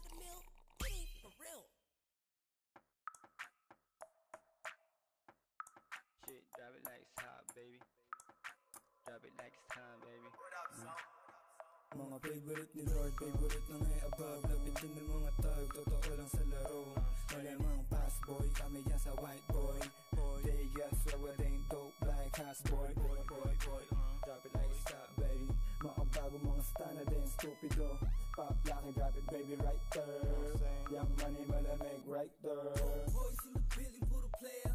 the mill, it ain't for real. Shit, drop it like it's hot, baby. Drop it like it's time, baby. Mga favorite ni Lord, favorite na may above. Lapitin ng mga tag, totoo lang sa laro. Malamang pass boy, kami yan sa white boy. They got swagger, they ain't dope like house boy. Drop it like it's hot, baby. Mga bago, mga stunner, they ain't stupido. Pop lock and drop it, baby, right there. Young money, malamig, right there. Boys in the building, puro player.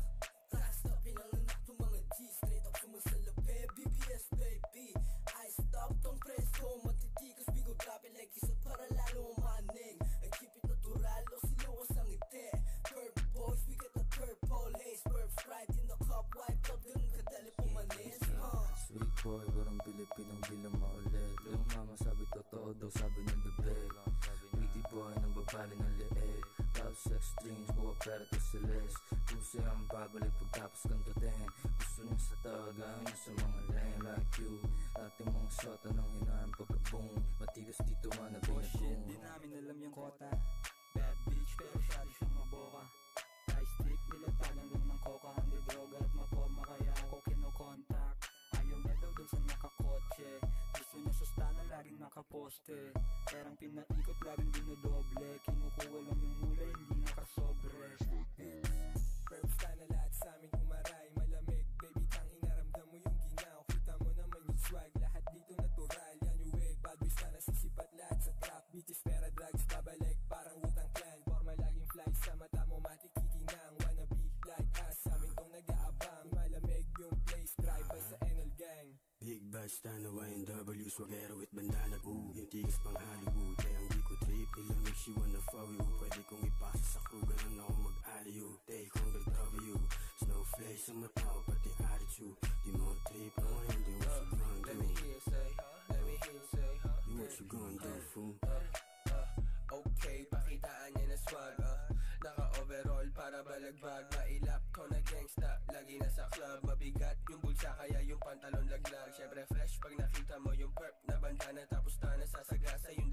Fast up, pinanganak to mga G. Straight up sumasalapi, BBS baby. I stop tong presko, matitikas. We go drop it like isa para lalo umaning. I keep it natural, o siluwas ang ngiti. Perp boys, we get the purple haze. Perp fried in the cup, wiped out, ganun kadali pumanis. Sweet boy, parang Pilipinong di lang maulit. Yung mama sabi totoo daw, sabi ng bebe. Witty boy, nang babali ng leeg. Love sex dreams, buwa pera to Celeste. Puso ang babalik pagtapos kang tutin. Gusto niya sa tawagan sa mga lame like you. Ating mga shot anong hinaan pagka-boom. Matigas dito man na binagong. Di namin alam yung kota. Bad bitch pero syari siyang maboka. High stick, nilatagan lang ng coca. Hindi droga at maporma kaya ako kinokontak. Ayaw niya daw dun sa nakakotse. Gusto niya sustana laging nakaposte. Perang pinaikot laging dinodoble. Kinukuha lang yung mula hindi nakasobre. Perpsta na lahat sa aming umaray. Malamig, baby, tang inaramdam mo yung ginaw. Kita mo naman yung swag, lahat dito natural. Yan yung wig, bad boys na nasisipat lahat sa trap. Bitches, pera, drugs, babalik, parang Wu-Tang Clan. Forma laging fly sa mata mo, matikikinang. Wanna be like us, sa amin tong nag-aabang. Malamig yung place, drive by sa NL Gang. Big bad stand na YNW, swagero with bandana. Yung tigas pang Hollywood, kaya ang di ko trip. Nilamig she wanna follow you. Pwede kong ipasa sa crew, ganun ako mag-aliyo. Take on the W, snowflake sa mata ko, pati attitude. Di mo trip, no hindi what you gonna do. Let me hear you say, let me hear you say, You what you gonna do, fool? Okay, pakitaan niya na swag, naka-overall para balagbag. Mailap ko na gangsta, lagi nasa club. Mabigat yung bulsa kaya yung pantalon laglag. Syempre fresh pag nakita mo yung perp na bandana. Tapos na nasasagasa yung